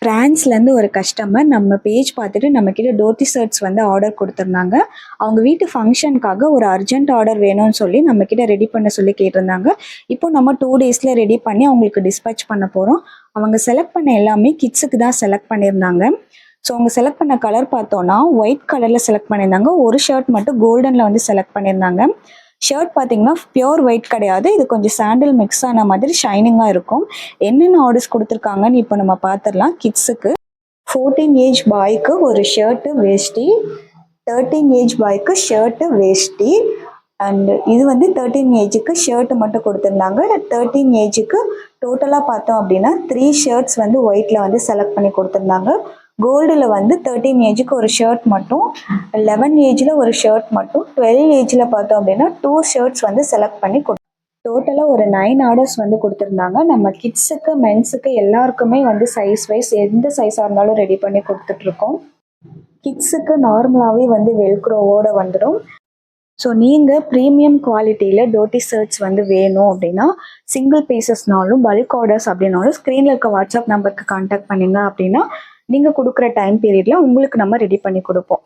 ஃப்ரான்ஸ்லேருந்து ஒரு கஸ்டமர் நம்ம பேஜ் பார்த்துட்டு நம்மக்கிட்ட டோத்தி ஷர்ட்ஸ் வந்து ஆர்டர் கொடுத்துருந்தாங்க. அவங்க வீட்டு ஃபங்க்ஷனுக்காக ஒரு அர்ஜென்ட் ஆர்டர் வேணும்னு சொல்லி நம்மக்கிட்ட ரெடி பண்ண சொல்லி கேட்டிருந்தாங்க. இப்போ நம்ம 2 டேஸில் ரெடி பண்ணி அவங்களுக்கு டிஸ்பேட்ச் பண்ண போகிறோம். அவங்க செலக்ட் பண்ண எல்லாமே கிட்ஸுக்கு தான் செலக்ட் பண்ணியிருந்தாங்க. ஸோ அவங்க செலக்ட் பண்ண கலர் பார்த்தோன்னா ஒயிட் கலரில் செலக்ட் பண்ணியிருந்தாங்க. ஒரு ஷர்ட் மட்டும் கோல்டனில் வந்து செலக்ட் பண்ணியிருந்தாங்க. ஷர்ட் பார்த்தீங்கன்னா பியோர் ஒயிட் கிடையாது, இது கொஞ்சம் சாண்டில் மிக்ஸ் ஆன மாதிரி ஷைனிங்காக இருக்கும். என்னென்ன ஆர்டர்ஸ் கொடுத்துருக்காங்கன்னு இப்போ நம்ம பார்த்துடலாம். கிட்ஸுக்கு 14 ஏஜ் பாய்க்கு ஒரு ஷர்ட்டு வேஷ்டி, 13 ஏஜ் பாய்க்கு ஷர்ட்டு வேஷ்டி, அண்டு இது வந்து 13 ஏஜுக்கு ஷர்ட்டு மட்டும் கொடுத்துருந்தாங்க. 13 ஏஜுக்கு டோட்டலாக பார்த்தோம் அப்படின்னா 3 ஷர்ட்ஸ் வந்து ஒயிட்டில் வந்து செலக்ட் பண்ணி கொடுத்துருந்தாங்க. கோல்டில் வந்து 13 ஏஜுக்கு ஒரு ஷர்ட் மட்டும், 11 ஏஜில் ஒரு ஷர்ட் மட்டும், 12 ஏஜில் பார்த்தோம் அப்படின்னா 2 ஷர்ட்ஸ் வந்து செலக்ட் பண்ணி டோட்டலாக ஒரு 9 ஆர்டர்ஸ் வந்து கொடுத்துருந்தாங்க. நம்ம கிட்ஸுக்கு மென்ஸுக்கு எல்லாருக்குமே வந்து சைஸ் வைஸ் எந்த சைஸாக இருந்தாலும் ரெடி பண்ணி கொடுத்துட்ருக்கோம். கிட்ஸுக்கு நார்மலாகவே வந்து வெல்க்ரோவோடு வந்துடும். ஸோ நீங்கள் ப்ரீமியம் குவாலிட்டியில் டோட்டி ஷர்ட்ஸ் வந்து வேணும் அப்படின்னா சிங்கிள் பீசஸ்னாலும் பல்க் ஆர்டர்ஸ் அப்படின்னாலும் ஸ்க்ரீனில் இருக்க வாட்ஸ்அப் நம்பருக்கு கான்டாக்ட் பண்ணிங்க அப்படின்னா நீங்கள் கொடுக்குற டைம் பீரியடில் உங்களுக்கு நம்ம ரெடி பண்ணி கொடுப்போம்.